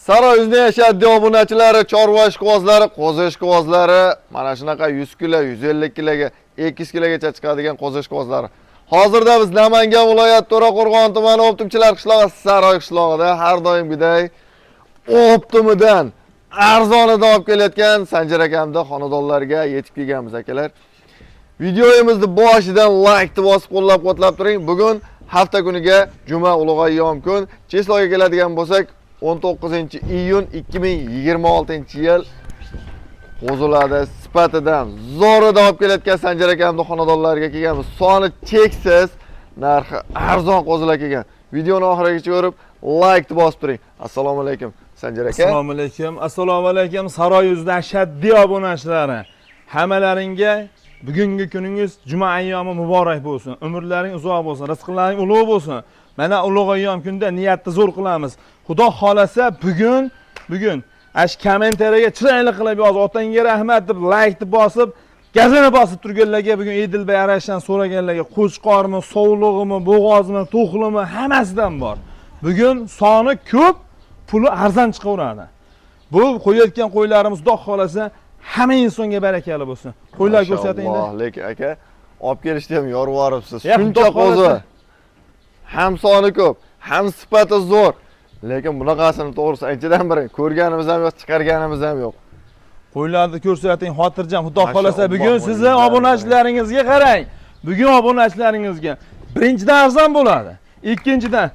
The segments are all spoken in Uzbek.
Saroyimizda yashaydi obunachilari, chorva ishqibozlari, qo'zi ishqibozlari, mana shunaqa 100 kilo, 150 kiloga, 200 kilogacha chiqadigan qo'zi ishqibozlari. Hozirda biz Namangan viloyati To'raqo'rg'on tumani Optimchilar qishlog'i Saroy qishlog'ida har doimgidek Optimidan arzonida olib kelayotgan Sanjar akamning xonadonlariga yetib kelganmiz akalar. Videomizni boshidan like deb bosib qo'llab-quvvatlab turing. Bugun hafta kuniga juma ulug' ayyom kun Chesloga keladigan bo'lsak 19-iyun 2026-yil qo'zilarda sifatidan zo'rida olib kelayotgan Sanjar akamning xonadonlariga kelganmiz. Soni cheksiz, narxi arzon qo'zilar kelgan. Videoni oxirigacha ko'rib, like deb bosib turing. Assalomu alaykum Sanjar aka. Assalomu alaykum. Assalomu alaykum Saroyimizda ashaddiy obunachilari. Hammalaringga bugungi kuningiz juma ayyomi muborak bo'lsin. Umrlaring uzoq bo'lsin, rizqlaring ulug' bo'lsin. Mana ulug' ayyom kunda niyatni zo'r qilamiz. Xudo xolasa bugun ash kommentariyaga chiroyli qilib yoz, otangga rahmat deb like deb bosib, gazini bosib turganlarga, bugun Edilbay arashdan so'raganlarga qo'chqormi, sovlig'imi, bo'g'ozmi, to'xlimi hammasidan bor. Bugun soni ko'p, puli arzon chiqaveradi. Bu qo'yayotgan qo'ylarimiz Xudo xolasa hamma insonga barakali bo'lsin. Qo'ylar ko'rsatinglar. Lekin aka, olib kelishda ham yorvoribsiz. Shuncha qo'zi. Ham soni ko'p, ham sifati zo'r. Lekin bunaqasini to'g'risi anchadan beri ko'rganimiz ham yo'q, chiqarganimiz ham yo'q. Qo'ylarni ko'rsating, xotirjam. Xudo xolasa bugun sizni obunachilaringizga qarang. Bugun obunachilaringizga birinchidan arzon bo'ladi. Ikkinchidan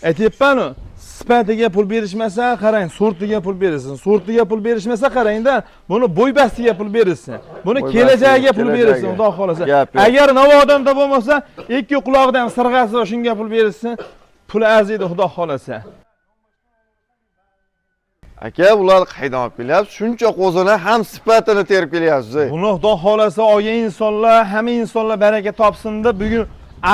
aytyapman-ku, sifatiga pul berishmasa, qarang, sortiga pul berilsin. Sortiga pul berishmasa, qarangda, buni bo'ybastiga pul berilsin. Buni kelajagiga pul berilsin, Xudo xolasa. Agar Navoodanda bo'lmasa, ikki quloqda ham sirg'asi va shunga pul berilsin, pul arziydi, Xudo xolasa. Aka, ular qaydan olib kelyapsiz? Shuncha qo'zini ham sifatini terib kelyapsiz. Buni Xudo xolasa olgan insonlar, hamma insonlar baraka topsin deb bugun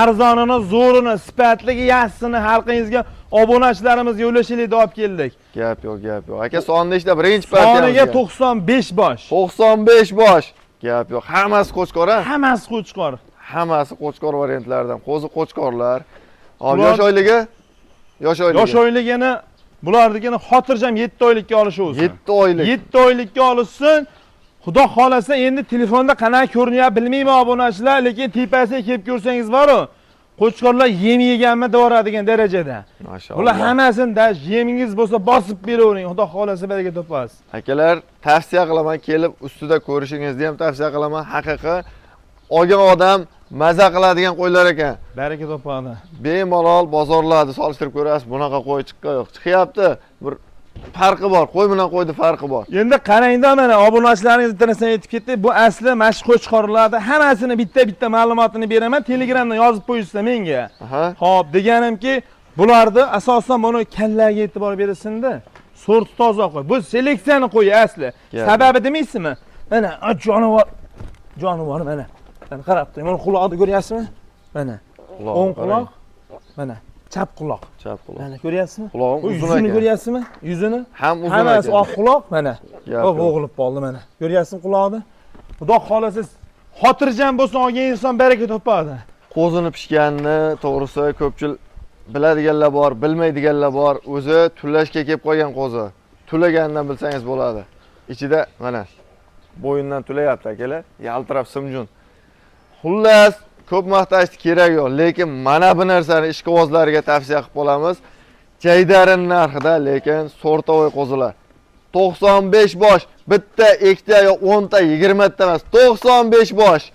arzonini, zo'rini, sifatligi, yaxshisini xalqingizga obunachilarimiz yo'lashinglarni olib keldik. Gap yo'q. Aka, sonni nechta? Birinchi partiyamizga 95 bosh. 95 bosh. Gap yo'q. Hammasi qo'chqor, ha? Hammasi qo'chqor. Hammasi qo'chqor variantlaridan. Qo'zi qo'chqorlar. Hop, yosh oyligi? Yosh oyligini bularnikini xotirjam 7 oylikka olishimiz. 7 oylik. 7 oylikka olishsin. Xudo xolasa endi telefonda qanaqa ko'rinyapti bilmayman obunachilar, lekin tepasiga kelib ko'rsangiz bor-ku, qo'chqorlar yem yeganmi devoradigan darajada. Mashallah. Bular hammasini yemingiz bo'lsa bosib beravering, Xudo xolasa baraka topasiz. Akalar, tavsiya qilaman, kelib ustida ko'rishingizni ham tavsiya qilaman. Haqiqiy olgan odam maza qiladigan qo'ylar ekan. Baraka topadi. Bemalol bozorlarda solishtirib ko'rasiz, bunaqa qo'y chiqqan yo'q. Chiqyapti. Bir farqi bor. Qo'y bilan qo'ydi farqi bor. Endi qarangda, mana obunachilaringiz internetdan aytib ketdi. Bu asli mashq qo'chqorlarda hammasini bitta ma'lumotini beraman. Telegramdan yozib qo'yingizlar menga. Xo'p, deganimki, bularni asosan buni kallaga e'tibor berilsin-da. Sorti toza qo'y. Bu seleksiyani qo'yi asli. Sababi demaysizmi? Mana jonivor mana. Mana qarab turing. Mana quloqni ko'ryapsizmi? Mana. O'ng quloq. Mana. Chap quloq. Mana ko'ryapsizmi? Quloqim uzun ekan. Yuzini ko'ryapsizmi? Yuzini? Ham uzun ekan. Hammasi oq quloq mana. O'g'ilib qoldi mana. Ko'ryapsizmi quloqni? Xudo xolasa xotirjam bo'lsin, olgan inson baraka topadi. Qo'zini pishganini to'g'risi ko'pchilik biladiganlar bor, bilmaydiganlar bor. O'zi tulashga kelib qolgan qo'zi. Tulagandan bilsangiz bo'ladi. Ichida mana bo'yindan tulayapti akalar, yaltirab simjun. Xullas, ko'p maqtash kerak yo'q, lekin mana bu narsani ishqibozlarga tavsiya qilib qolamiz. Jaydarin narxida, lekin sortovoy qo'zilar. 95 bosh, bitta, ikkita yo 10 ta, 20 ta emas, 95 bosh.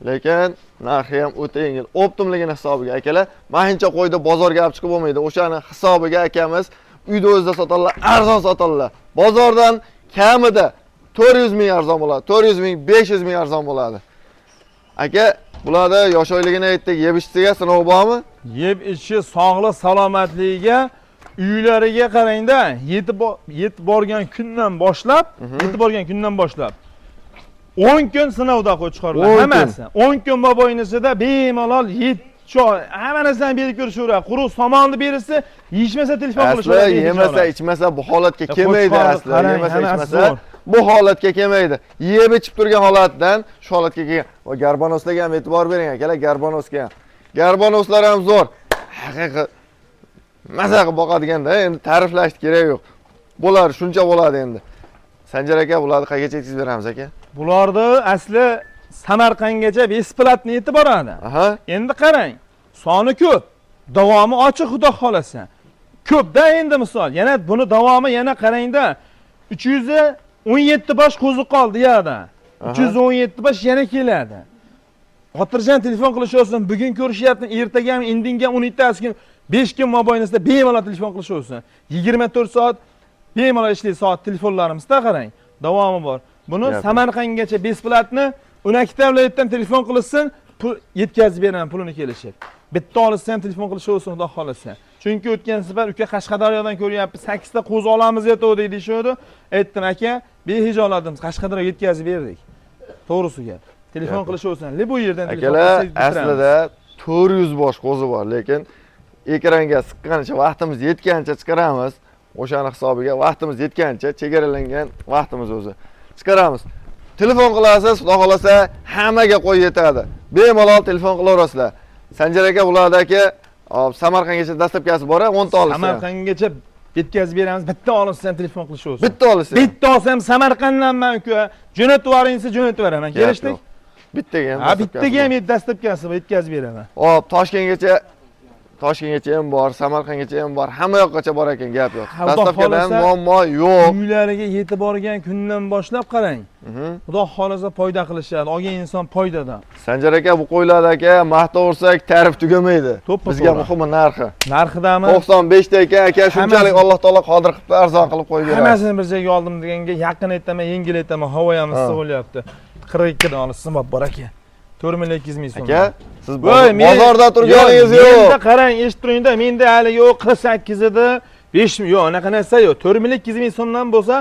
Lekin narxi ham o'ta yengil. Optimligini hisobiga akalar, mahincha qo'yda bozorga olib chiqib bo'lmaydi. O'shani hisobiga akamiz uyda o'zida sotadilar, arzon sotadilar. Bozordan kamida 400 ming arzon bo'ladi, 400 ming, 500 ming arzon bo'ladi. Aka, bularda yosh oyligini aytdik, yeb ichishga sinov bormi? Yeb ichishi, sog'lik, salomatligiga, uylariga qarangda, yetib borgan kundan boshlab, 10 kun sinovda qo'chqorlar hammasi. 10 kun mobaynida bemalol hamma narsani berib ko'rishaveradi. Quruq somonni berilsa, yeyishmasa telefon qilishaveradi. Yemasa, ichmasa bu holatga kelmaydi asli. Yemasa, ichmasa bu holatga kelmaydi. Yeb ichib turgan holatdan shu holatga kelgan. Va garbanoslarga ham e'tibor bering akalar, garbanosga ham. Garbanoslar ham zo'r. Haqiqiy maza qilib boqadiganda endi ta'riflash kerak yo'q. Bo'lar, shuncha bo'ladi endi. Sanjar aka, bularni qayergacha yetkazib beramiz aka? Bularni asli Samarqandgacha besplatni yetib boradi. Aha. Endi qarang, soni ko'p, davomi ochiq xudo xolasa. Ko'pda endi misol, yana buni davomi yana qarangda 317 bosh qo'zi qoldi yerda. 317 bosh yana keladi. Xotirjam telefon qilish olsin, bugun ko'rishyapti, ertaga ham, indinga 17 kun, 5 kun mobaynida bemalol telefon qilish olsin. 24 soat bemalol ishlaydi soat telefonlarimizda qarang. Davomi bor. Buni Samarqandgacha besplatni 12 viloyatdan telefon qilsin, pul yetkazib beraman, pulini kelishib. Bitta olsa ham telefon qilish olsin xudo xolasa. Chunki o'tgan safar uka Qashqadaryodan ko'ryapti, 8 ta qo'z olamiz yetadi deyishdi. Aytdim aka, behijoladim, Qashqadaryoga yetkazib berdik. To'g'risi gap. Telefon qilish olsin. Bu yerdan telefon qilsangiz aslida 400 bosh qo'zi bor, lekin ekranga siqqanicha vaqtimiz yetgancha chiqaramiz. O'shani hisobiga vaqtimiz yetgancha chegaralangan vaqtimiz o'zi. Chiqaramiz. Telefon qilasiz, xudo xolasa hammaga qo'y yetadi. Bemalol telefon qilaverasizlar. Sanjar aka, bularda aka Samarqandgacha dastlabkasi bor, 10 ta olsa. Samarqandgacha yetkazib beramiz. Bitta olsa ham telefon qilish olsin. Bitta olsa. Bitta olsam Samarqanddanman uka. Jo'natib yuboringsa jo'natib beraman. Kelishdik? Bittaga ham. Ha, bittaga ham dastlabkasi yetkazib beraman. Hop, Toshkentgacha ham bor, Samarqandgacha ham bor, hamma yoqqacha bor ekan, gap yo'q. Dastlabkidan muammo yo'q. Uylariga yetib borgan kundan boshlab qarang. Xudo xolasa foyda qilishadi. Olgan inson foydadan. Sanjar aka, bu qo'ylar aka, maqtaversak ta'rif tugamaydi. Bizga muhimi narxi. Narxidami? 95 ta aka, shunchalik Alloh taolo qodir qilib arzon qilib qo'yib beradi. Hammasini bir joyga oldim deganga yaqin aytaman, yengil aytaman, havo ham issiq bo'lyapti. 42 dan olsin bor aka. 4,2 ming so'm. Aka, siz bozorda turganingiz yo'q. Menda qarang, eshitib turingda, menda hali yo'q 48 edi, 5 ming, yo'q, unaqa narsa yo'q. 4,2 ming so'mdan bo'lsa,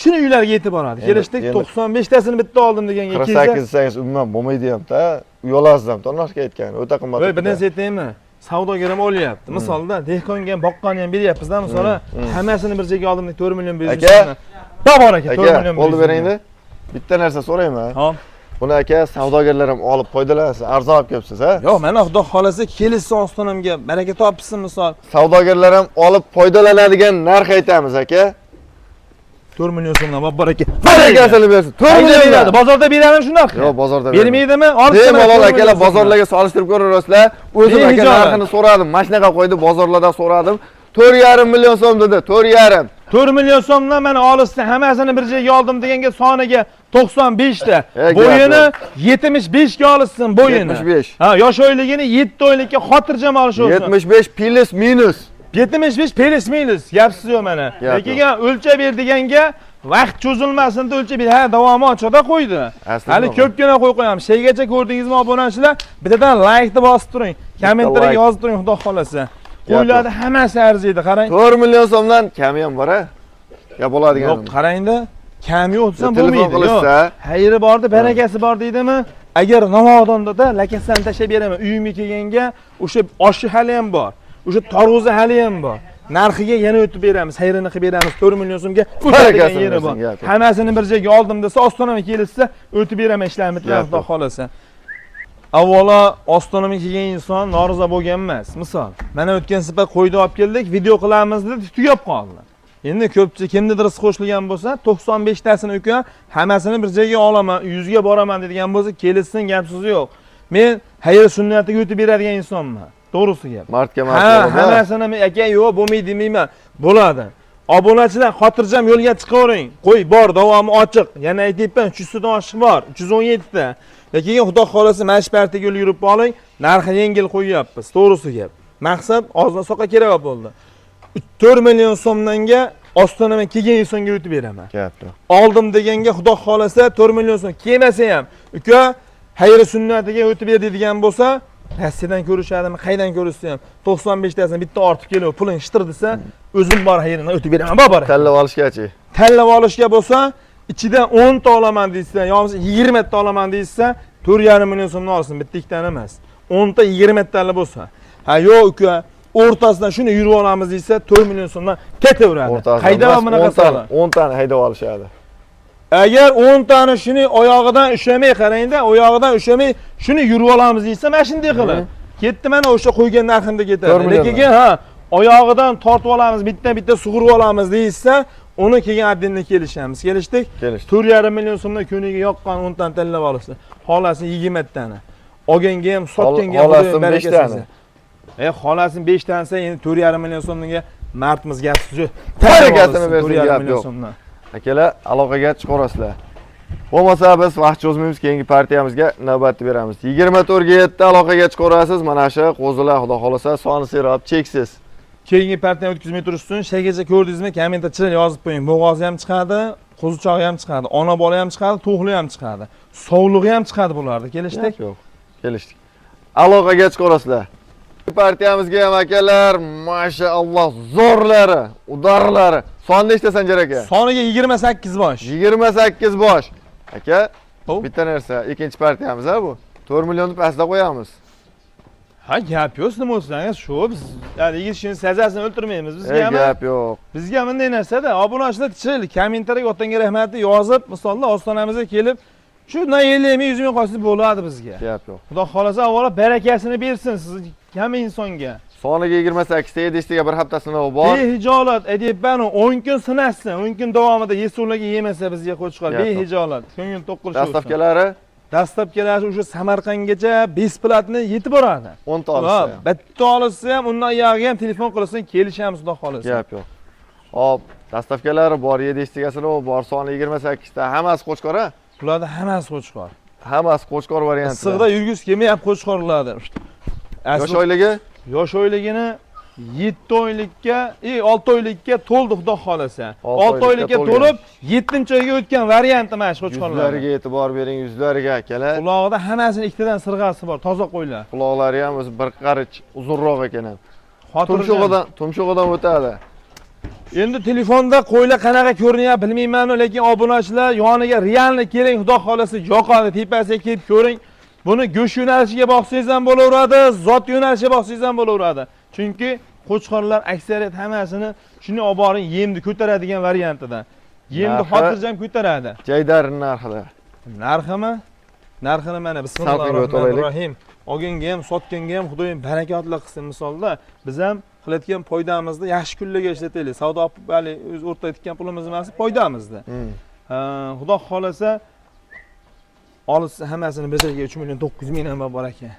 shuni uylarga yetib boradi. Kelishdik, 95 tasini bitta oldim deganga 48 desangiz umuman bo'lmaydi ham-da. Uyolasiz ham, tornashga aytgan, o'ta qimmat. Voy, bir narsa aytaymi? Savdogar ham olyapti. Misolda, dehqonga ham, boqqonni ham beryapmiz-da, misol, hammasini bir joyga oldim deb 4 million berishdi. Bor aka, 4 million. Olib beringda. Bitta narsa so'rayman. Hop. Buni aka savdogarlar ham olib foydalansin, arzon olib kelibsiz, ha? Yo'q, mana xudo xolasa kelishsin ostonamga, baraka topsin misol. Savdogarlar ham olib foydalanadigan narx aytamiz aka. 4 million so'mdan bor aka. Barakasini bersin. 4 million beradi. Bozorda beradi shunaqa. Yo'q, bozorda bermaydimi? Olib bemalol akalar bozorlarga solishtirib ko'raverasizlar. O'zim aka narxini so'radim, mana shunaqa qo'ydi, bozorlarda so'radim. 4,5 million so'm dedi, 4,5. 4 million so'mdan mana olishsa hammasini bir joyga oldim deganga soniga 95 ta. Bo'yini 75 ga olishsin bo'yini. 75. Ha, yosh oyligini 7 oylikka xotirjam olish olsin. 75 plus minus. 75 plus minus. Gapsiz yo'q mana. Lekin o'lchab ber deganga vaqt cho'zilmasin deb o'lchab ber. Ha, davomi ochiqda qo'ydi. Hali ko'pgina qo'y qo'yamiz. Sheygacha ko'rdingizmi obunachilar? Bittadan like-ni bosib turing. Kommentarga yozib turing xudo xolasa. Qo'ylarni hammasi arziydi, qarang. 4 million so'mdan kami ham bor-a? Gap bo'ladigan. Yo'q, qarangda, kami o'tsa telefon qilishsa, xayri bordi, barakasi bor deydimi? Agar nomodonda lakasani tashlab beraman, uyimga kelganga o'sha oshi hali ham bor. O'sha targ'uzi hali ham bor. Narxiga yana o'tib beramiz, xayrini qilib beramiz 4 million so'mga. Barakasi yeri bor. Hammasini bir joyga oldim desa, ostonama kelishsa, o'tib beraman ishlarni bilan xudo xolasa. Avvalo ostonamga kelgan inson norizo bo'lgan emas. Misol, mana o'tgan safar qo'yni olib keldik, video qilamiz deb tugab qoldi. Endi ko'pchilik kimnidir rizq qo'shilgan bo'lsa, 95 tasini uka, hammasini bir joyga olaman, 100 ga boraman degan bo'lsa, kelishsin, gap so'zi yo'q. Men hayr sunnatiga o'tib beradigan insonman. To'g'risi gap. Martga hammasini men aka yo'q, bo'lmaydi demayman. Bo'ladi. Obunachilar xotirjam yo'lga chiqavering. Qo'y bor, davomi ochiq. Yana aytayapman, 300 tadan oshiq bor, 317 ta. Lekin xudo xolasa mana partiga yo'l yurib oling, narxi yengil qo'yyapmiz. To'g'risi gap. Maqsad ozdan so'qqa kerak bo'ldi. 4 million so'mdanga ostonama kelgan insonga o'tib beraman. Gapdi. Oldim deganga xudo xolasa 4 million so'm kelmasa ham, uka xayri sunnatiga o'tib ber deydigan bo'lsa, Rossiyadan ko'rishadimi, qaydan ko'rishsa ham 95 tasini bitta ortib kelib, puling shitir desa, o'zim bor xayrini o'tib beraman. Bor. Tanlab olishgachi. Tanlab olishga bo'lsa, ichidan 10 ta olaman deysa, yoki 20 ta olaman deysa, 4,5 million so'mni olsin, bitta ikkitani emas. 10 ta 20 tali bo'lsa. Ha, yo'q uka, o'rtasidan shuni yurib olamiz deysa, 4 million so'mdan ketaveradi. Qayda bunaqa qiladi? 10 tani haydab olishadi. Agar 10 tani shuni oyog'idan ushamay qarangda, oyog'idan ushamay shuni yurib olamiz deysa, mana shunday qilib. Ketdi mana o'sha qo'ygan narximda ketadi. Lekin ha, oyog'idan tortib olamiz, bitta sug'urib olamiz deysa, uni keyin addinda kelishamiz. Kelishdik. 4,5 million so'mdan kuniga yoqqan 10 tani tanlab olasiz. Xolasi 20 tani. Olganga ham, sotganga ham Xolasi 5 tani. Xolasini 5 tanisa endi 4,5 million so'mga mardimiz gapsiz. Harakatini bersin gap yo'q. Akalar, aloqaga chiqarasizlar. Bo'lmasa biz vaqt cho'zmaymiz, keyingi partiyamizga navbatni beramiz. 24/7 aloqaga chiqarasiz. Mana shu qo'zilar, xudo xolasa, soni serob cheksiz. Keyingi partiyani o'tkazmay turish uchun shagacha ko'rdingizmi? Kommentarchilar yozib qo'ying. Bo'g'ozi ham chiqadi, qo'zichog'i ham chiqadi, ona bola ham chiqadi, to'qli ham chiqadi. Sovlig'i ham chiqadi bularda. Kelishdik? Yo'q, kelishdik. Aloqaga chiqarasizlar. Partiyamizga ham akalar, mashaalloh, zo'rlari, udarlari. Soni nechta Sanjar aka? Soniga 28 bosh. 28 bosh. Aka, Hop. bitta narsa, ikkinchi partiyamiz bu. 4 millionni pastda qo'yamiz. Ha, gap yo'q, nima bo'lsangiz, shu biz ya'ni yigitishini sajasini o'ltirmaymiz. Bizga ham gap yo'q. Bizga bunday narsa-da, obunachilar chiqaylik, kommentariyaga otanga rahmatni yozib, misolda ostonamizga kelib, shundan 50 ming 100 ming qolsa bo'ladi bizga. Gap yo'q. Xudo xolasa avvalo barakasini bersin siz hamma insonga. Soniga 28 ta edishtiga bir hafta sinovi bor. Behijolat aytibman, 10 kun sinashsin, 10 kun davomida yesullarga yemasa bizga qo'shqol. Behijolat, ko'ngil to'q qilish uchun. Dastavkalari Dastavkalari o'sha Samarqandgacha besplatni yetib boradi. 10 ta olsa. Bitta olsa ham, undan uyog'iga ham telefon qilsin, kelishamiz xudo xolasa. Gap yo'q. Hop, dastavkalari bor, 7 ta sinovi bor, soni 28 ta, hammasi qo'chqor-a? Bularda hammasi qo'chqor. Hammasi qo'chqor varianti. Issiqda yurgis kelmayapti qo'chqorlardi. Yosh oyligi? Yosh oyligini 7 oylikka, 6 oylikka to'ldi xudo xolasa. 6 oylikka to'lib, 7-oyga o'tgan varianti mana shu qo'chqorlar. Yuzlariga e'tibor bering, yuzlariga akalar. Quloqida hammasining ikkitadan sirg'asi bor, toza qo'ylar. Quloqlari ham o'zi bir qarich uzunroq ekan ham. Tumshug'idan o'tadi. Endi telefonda qo'ylar qanaqa ko'rinyapti bilmayman, lekin obunachilar yoniga realni keling, xudo xolasa yoqadi, tepasiga kelib ko'ring. Buni go'sht yo'nalishiga boqsangiz ham bo'laveradi, zot yo'nalishiga boqsangiz ham bo'laveradi. Chunki qo'chqorlar aksariyat hammasini shuni olib boring, yemni ko'taradigan variantida. Yemni xotirjam ko'taradi. Jaydar narxida. Narximi? Narxini mana bismillahirrohmanirrohim. Olganga ham, sotganga ham xudoyim barakotli qilsin misolda. Biz ham qilayotgan foydamizni yaxshi kunlarga ishlataylik. Savdo bali o'z o'rtada tikkan pulimiz emas, foydamizda. Xudo xolasa olsa hammasini bizga 3 million 900 ming ham bor ekan.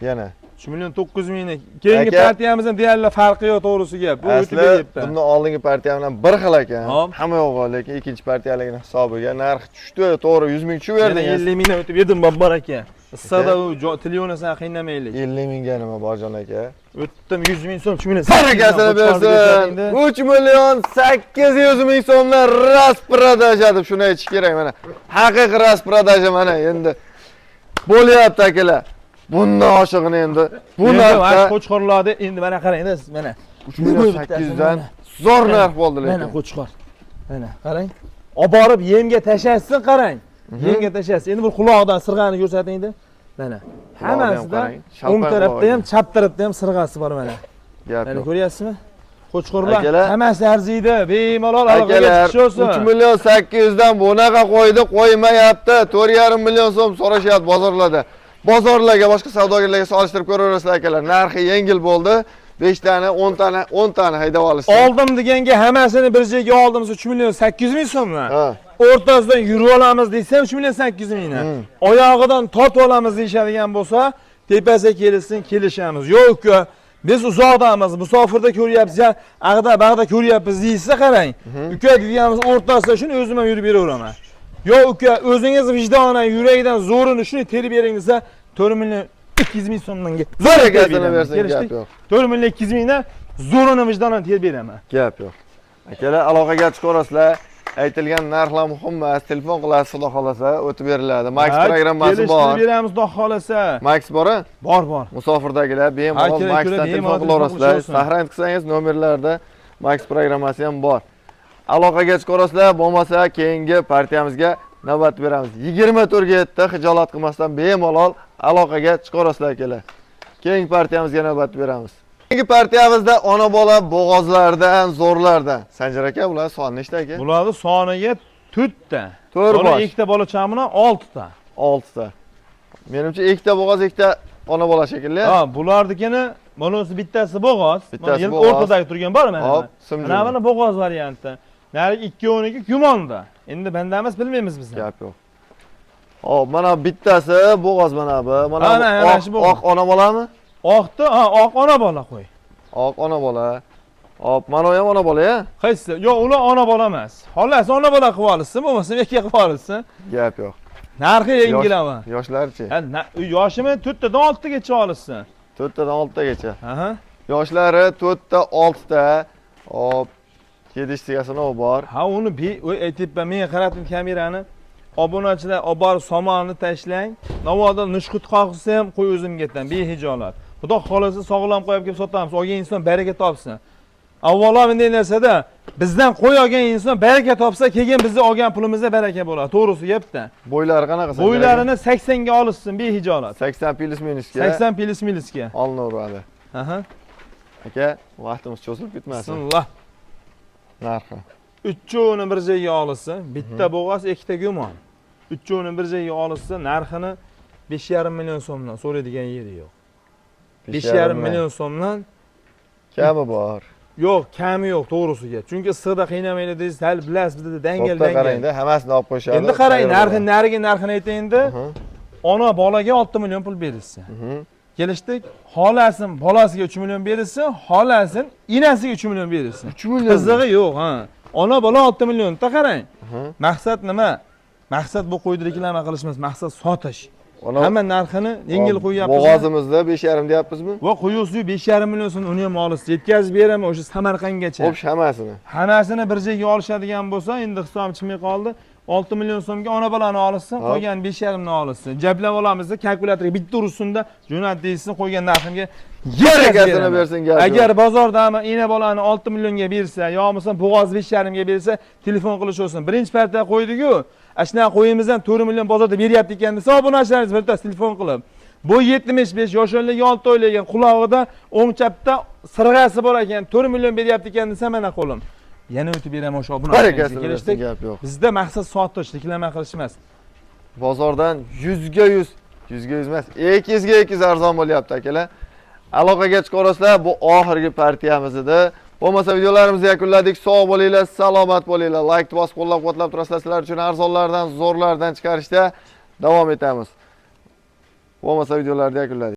Yana 3 million 900 ming. Keyingi partiyamizning deyarli farqi yo'q to'g'risiga. Bu o'tib ketdi. Bundan oldingi partiya bilan bir xil ekan. Hamma yo'q, lekin ikkinchi partiyaligini hisobiga narx tushdi, to'g'ri 100 ming tushib berdi. 50 mingdan o'tib yedim bor ekan. Issiqda u telefondan qiynamaylik. 50 mingga nima borjon aka? O'tdim 100 ming so'm, 3 million. Barakasini bersin. 3 million 800 ming so'mdan rasprodaja deb shuni aytish kerak mana. Haqiqiy rasprodaja mana endi bo'lyapti akalar. Bundan oshig'ini endi bu narxda qo'chqorlarda endi mana qarang siz mana 3 million 800 dan zo'r narx bo'ldi lekin. Mana qo'chqor. Mana qarang. Olib borib yemga tashashsin qarang. Yemga tashasiz. Endi bu quloqdan sirg'ani ko'rsatingda. Mana hammasida o'ng tarafda ham, chap tarafda ham sirg'asi bor mana. Mana ko'ryapsizmi? Qo'chqorlar hammasi arziydi. Bemalol aloqaga chiqishsin. 3 million 800 dan bunaqa qo'ydi, qo'ymayapti. 4,5 million so'm so'rashyapti bozorlarda. Bozorlarga, boshqa savdogarlarga solishtirib ko'raverasizlar akalar. Narxi yengil bo'ldi. 5 tani, 10 tani haydab olasiz. Oldim deganga hammasini bir joyga oldimiz 3 million 800 ming so'mmi? O'rtasidan yurib olamiz desam 3 million 800 mingni. Oyog'idan tortib olamiz deyishadigan bo'lsa, tepasiga kelsin, kelishamiz. Yo'q, biz uzoqdamiz, musofirda ko'ryapmiz, ag'da-bag'da ko'ryapmiz deysa qarang. Uka deganimiz o'rtasida shuni o'zim ham yurib beraveraman. Yo uka, o'zingiz vijdonan, yuragidan zo'rini shuni terib bering desa 4 million 200 ming so'mdan barakasini bersin, gap yo'q. 4 million 200 mingdan zo'rini vijdonan terib beraman. Gap yo'q. Akalar aloqaga chiqarasizlar. Aytilgan narxlar muhim emas. Telefon qilasiz, xudo xolasa o'tib beriladi. Max programmasi bor. Kelishtirib beramiz, xudo xolasa. Max bor-a? Bor. Musofirdagilar bemalol Maxdan telefon qilaverasizlar. Sahran qilsangiz nomerlarda Max programmasi ham bor. Aloqaga chiqarasizlar, bo'lmasa keyingi partiyamizga navbat beramiz. 24/7 xijolat qilmasdan bemalol aloqaga chiqarasizlar akalar. Keyingi partiyamizga navbat beramiz. Keyingi partiyamizda ona bola bo'g'ozlardan, zo'rlardan. Sanjar aka, bular soni nechta aka? Bularni soniga 4 ta. 4 bosh. Ikkita bola chami bilan 6 ta. 6 ta. Menimcha ikkita bo'g'oz, ikkita ona bola shekilli. Bularnikini Bunisi bittasi bo'g'oz. Bittasi Mana bo'g'oz. o'rtadagi turgan bor mana. Hop, simjon. Mana buni bo'g'oz varianti. Nari 212 gumonda. Endi banda emas bilmaymiz biz. Gap yo'q. Hop, mana bittasi bo'g'oz mana bu. Mana Ana shu bo'g'oz. oq ona bolami? Oqda, oq ona bola qo'y. Oq ona bola. Hop, mana u ham ona bola-ya. Qaysi? Yo'q, ular ona bola emas. Xolos ona bola qilib olsin, bo'lmasa erkak qilib olsin. Gap yo'q. Narxi yengilami? Yoshlarchi? Yoshimi 4 tadan 6 gacha olsin. 4 tadan 6 tagacha. Aha. Yoshlari 4 ta 6 ta. Hop, 7 tagasini u bor. Ha, uni aytib men qaratdim kamerani. Obunachilar olib borib somonini tashlang. Navoda nushqut qoqsa ham qo'y o'zimgadan behijolat. Xudo xolasa sog'lom qo'yib kelib sotamiz. Olgan inson baraka topsin. Avvalo bunday narsada bizdan qo'y olgan inson baraka topsa, keyin bizni olgan pulimizda baraka bo'ladi. To'g'risi gapda. Bo'ylari qanaqa? Bo'ylarini 80 ga olishsin behijolat. 80 plus minusga. 80 plus minusga. Olinaveradi. Aha. Aka, vaqtimiz cho'zilib ketmasin. Bismillah. Narxi. Uchovini bir joyga olishsin, bitta bo'g'oz, ikkita gumon. Uchovini bir joyga olishsin, narxini 5,5 million so'mdan so'raydigan yeri yo'q. 5,5 million so'mdan kami bor. yo'q, kami yo'q to'g'risiga. Chunki issiqda qiynamaydi deysiz, hali bilasiz bizda dangal To'xta qarangda, hammasini olib qo'yishadi. Endi qarang, narxini aytay endi. Ona bolaga 6 million pul berilsin. Kelishdik. Xolasin bolasiga 3 million berilsin, xolasin inasiga 3 million berilsin. 3 million. Qizig'i yo'q, ha. Ona bola 6 million. Ta qarang. Maqsad nima? Maqsad bu qo'yni reklama qilish emas, maqsad sotish. Hamma narxini yengil qo'yyapmiz. Bo'g'ozimizda 5,5 deyapmizmi? Va qo'yusiz 5,5 million so'm uni ham olasiz. Yetkazib beraman o'sha Samarqandgacha. Xo'p, hammasini. Hammasini bir joyga olishadigan bo'lsa, endi hisobim chiqmay qoldi. 6 million so'mga ona bolani olishsin, qo'ygan 5,5 ni olishsin. Jablab olamiz, kalkulyatorga bitta urishsinda jo'nat deysin, qo'ygan narximga yerakasini bersin gap. Agar bozordami ena bolani 6 millionga bersa, yo bo'lmasa bo'g'oz 5,5 ga bersa, telefon qilish olsin. Birinchi partda qo'ydik-ku. Ashna qo'yimizdan 4 million bozorda beryapti ekan desa, obunachilariz birtas telefon qilib. Bu 75 yoshonlik 6 oylik qulog'ida o'ng chapda sirg'asi bor ekan, 4 million beryapti ekan desa, mana qo'lim. Yana o'tib beraman o'sha obunachilarga. Kelishdik. Gap yo'q. Bizda maqsad sotish, reklama qilish emas. Bozordan 100 ga 100, 100 ga 100 emas, 200 ga 200 arzon bo'lyapti akalar. Aloqaga chiqarasizlar, bu oxirgi partiyamiz edi. Bo'lmasa videolarimizni yakunladik. Sog' bo'linglar, salomat bo'linglar. Like bosib qo'llab-quvvatlab turasizlar. Sizlar uchun arzonlardan, zo'rlardan chiqarishda davom etamiz. Bo'lmasa videolarni yakunladik.